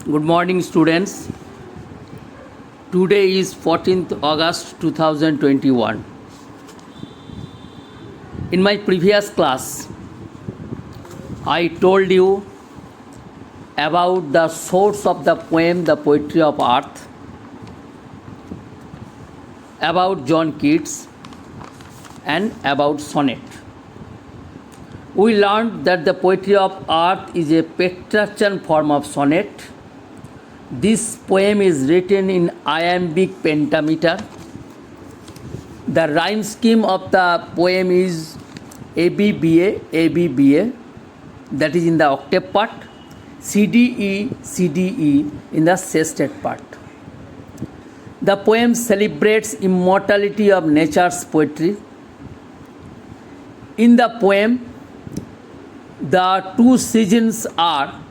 Good morning, students. Today is 14th August 2021. In my previous class, I told you about the source of the poem The Poetry of Earth, about John Keats, and about sonnet. We learned that the poetry of earth is a Petrarchan form of sonnet. This poem is written in iambic pentameter. The rhyme scheme of the poem is ABBA, ABBA, that is in the octave part, CDE, CDE in the sestet part. The poem celebrates immortality of nature's poetry. In the poem, the two seasons are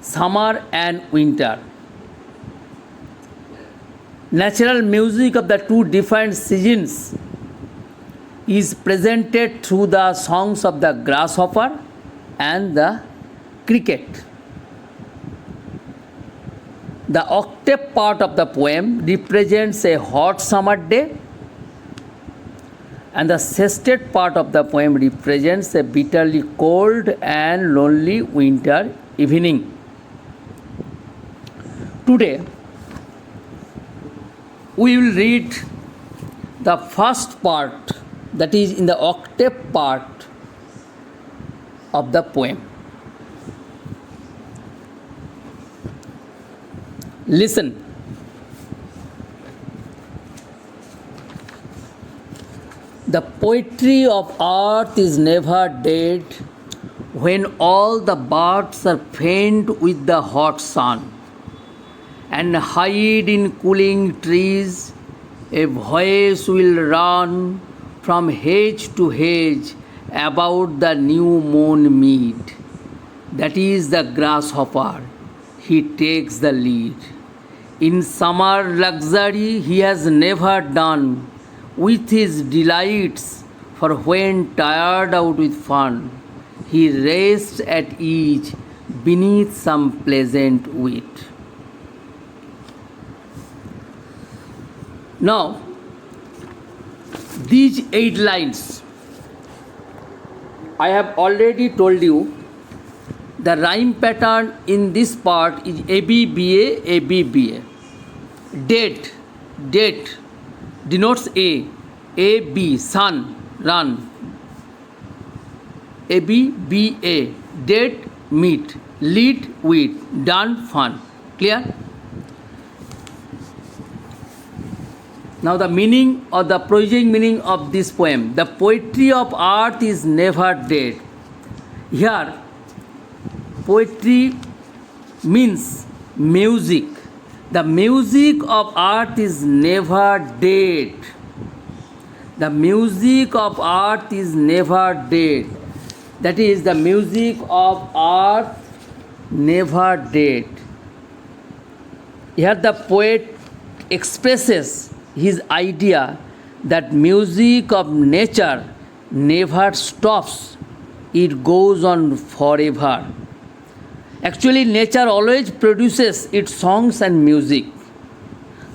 summer and winter. Natural music of the two different seasons is presented through the songs of the grasshopper and the cricket. The octave part of the poem represents a hot summer day, and the sestet part of the poem represents a bitterly cold and lonely winter evening. Today, we will read the first part, that is in the octave part of the poem. Listen. The poetry of earth is never dead when all the birds are faint with the hot sun and hide in cooling trees. A voice will run from hedge to hedge about the new mown mead. That is the grasshopper. He takes the lead. In summer luxury he has never done with his delights, for when tired out with fun, he rests at ease beneath some pleasant wheat. Now, these 8 lines, I have already told you, the rhyme pattern in this part is ABBA, ABBA. Date denotes A, sun, run. ABBA, date, meet, lead, wheat, done, fun. Clear? Now the meaning or the prosaic meaning of this poem. The poetry of earth is never dead. Here, poetry means music. The music of earth is never dead. The music of earth is never dead. That is, the music of earth never dead. Here the poet expresses his idea that music of nature never stops. It goes on forever. Actually, nature always produces its songs and music.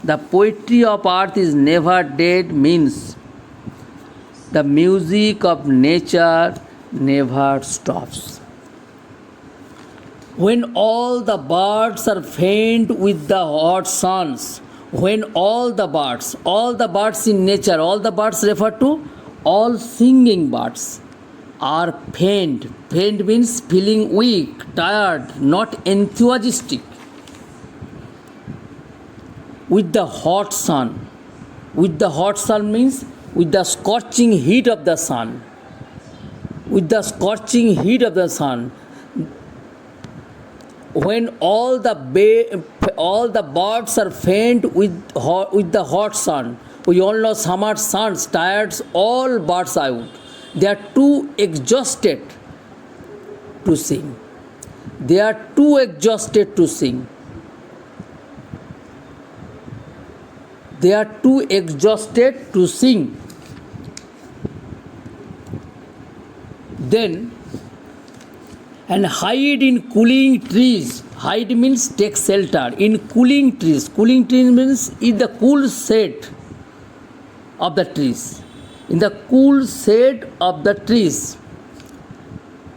The poetry of earth is never dead means the music of nature never stops. When all the birds are faint with the hot suns, when all the birds in nature, all the birds refer to all singing birds, are faint. Faint means feeling weak, tired, not enthusiastic. With the hot sun. With the hot sun means with the scorching heat of the sun. With the scorching heat of the sun. When all the birds are faint with the hot sun. We all know summer sun tires all birds out. They are too exhausted to sing. They are too exhausted to sing. They are too exhausted to sing. Then and hide in cooling trees. Hide means take shelter in cooling trees. Cooling trees means in the cool shade of the trees. In the cool shade of the trees.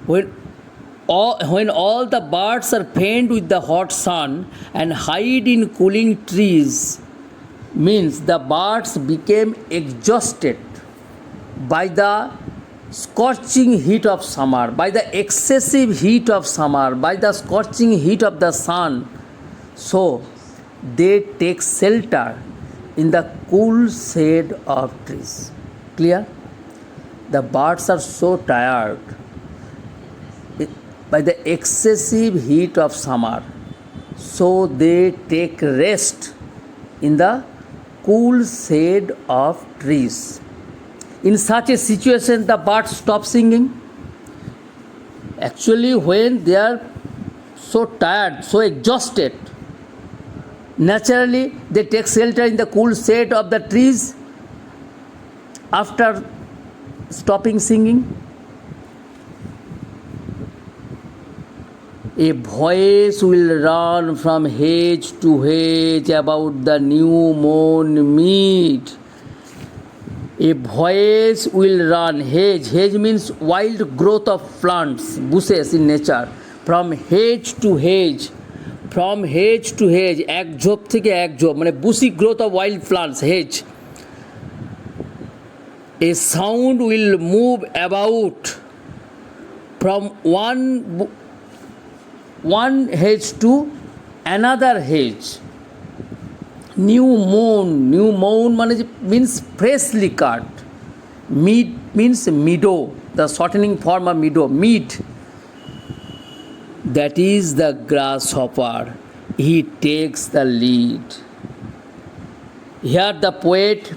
When all the birds are faint with the hot sun and hide in cooling trees, means the birds became exhausted by the scorching heat of summer, by the excessive heat of summer, by the scorching heat of the sun. So they take shelter in the cool shade of trees. Clear? The birds are so tired by the excessive heat of summer, so they take rest in the cool shade of trees. In such a situation, the birds stop singing. Actually, when they are so tired, so exhausted, naturally they take shelter in the cool shade of the trees after stopping singing. A voice will run from hedge to hedge about the new mown mead. A voice will run. Hedge means wild growth of plants, bushes in nature. From hedge to hedge. From hedge to hedge. এক ঝোপ থেকে এক ঝোপ মানে bushy growth of wild plants, hedge. A sound will move about from one hedge to another hedge. New mown means freshly cut. Mead means meadow, the shortening form of meadow, mead. That is the grasshopper. He takes the lead. Here the poet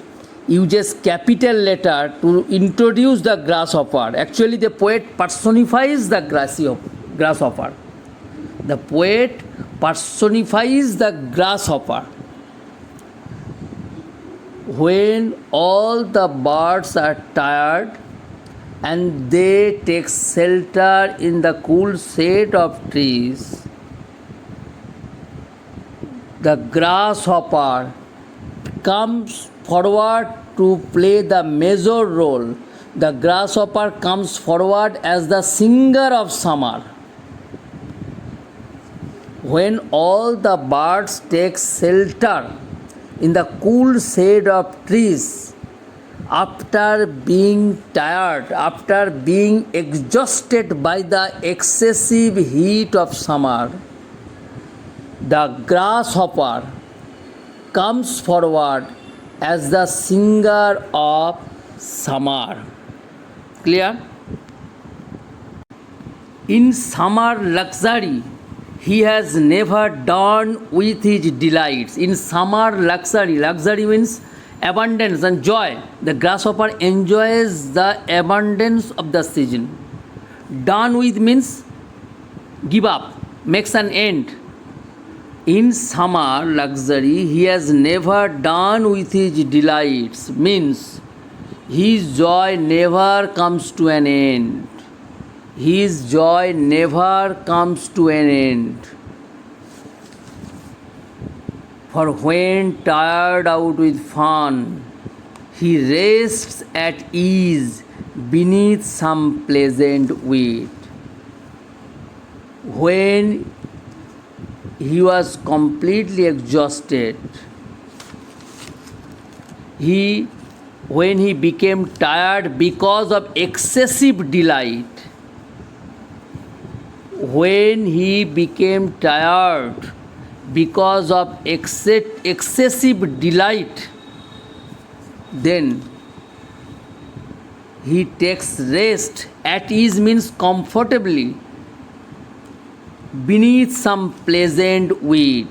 uses capital letter to introduce the grasshopper. Actually the poet personifies the grasshopper. The poet personifies the grasshopper. When all the birds are tired and they take shelter in the cool shade of trees, the grasshopper comes forward to play the major role. The grasshopper comes forward as the singer of summer. When all the birds take shelter in the cool shade of trees, after being tired, after being exhausted by the excessive heat of summer, the grasshopper comes forward as the singer of summer. Clear? In summer luxury, he has never done with his delights. In summer luxury means abundance and joy. The grasshopper enjoys the abundance of the season. Done with means give up, makes an end. In summer luxury, he has never done with his delights, means his joy never comes to an end. His joy never comes to an end. For when tired out with fun, he rests at ease beneath some pleasant weed. When he was completely exhausted, when he became tired because of excessive delight, when he became tired because of excessive delight, then he takes rest. At ease means comfortably beneath some pleasant weed.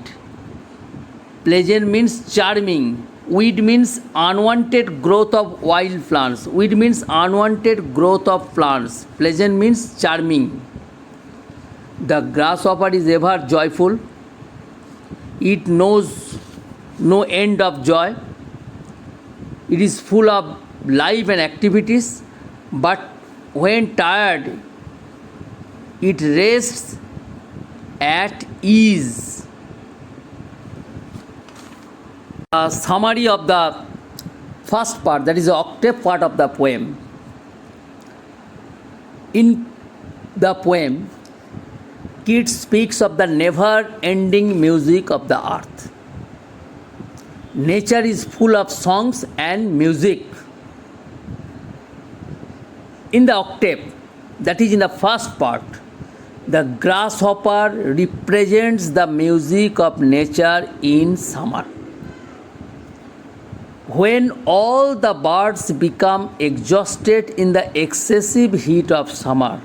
Pleasant means charming. Weed means unwanted growth of wild plants. Weed means unwanted growth of plants. Pleasant means charming. The grasshopper is ever joyful. It knows no end of joy. It is full of life and activities. But when tired, it rests at is a summary of the first part, that is the octave part of the poem. In the poem, Keats speaks of the never-ending music of the earth. Nature is full of songs and music. In the octave, that is in the first part, the grasshopper represents the music of nature in summer. When all the birds become exhausted in the excessive heat of summer,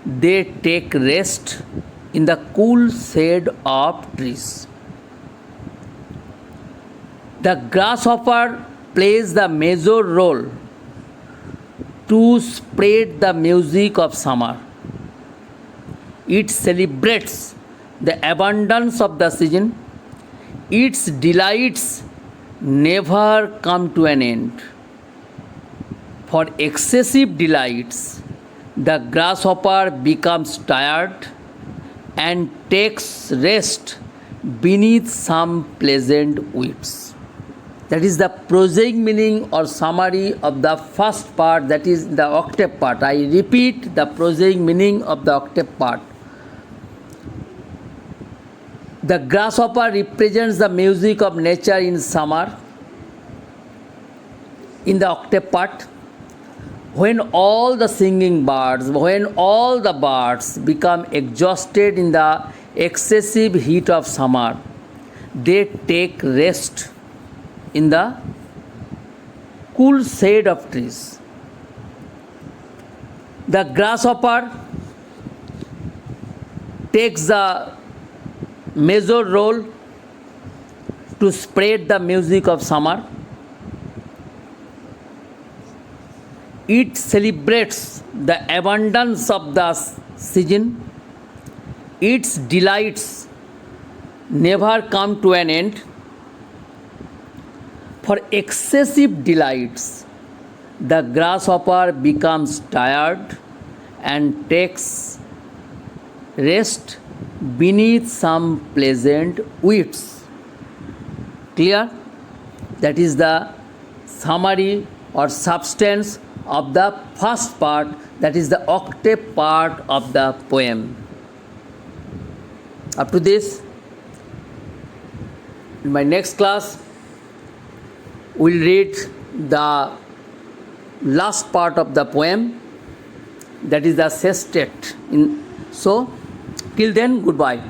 they take rest in the cool shade of trees. The grasshopper plays the major role to spread the music of summer. It celebrates the abundance of the season. Its delights never come to an end. For excessive delights, the grasshopper becomes tired and takes rest beneath some pleasant weeds. That is the prosaic meaning or summary of the first part, that is the octave part. I repeat the prosaic meaning of the octave part. The grasshopper represents the music of nature in summer. In the octave part, when all the singing birds, when all the birds become exhausted in the excessive heat of summer, they take rest in the cool shade of trees. The grasshopper takes the major role to spread the music of summer. It celebrates the abundance of the season. Its delights never come to an end. For excessive delights, the grasshopper becomes tired and takes rest beneath some pleasant weeds. Clear? That is the summary or substance of the first part, that is the octave part of the poem. Up to this, in my next class, we'll read the last part of the poem, that is the sestet. So, till then, goodbye.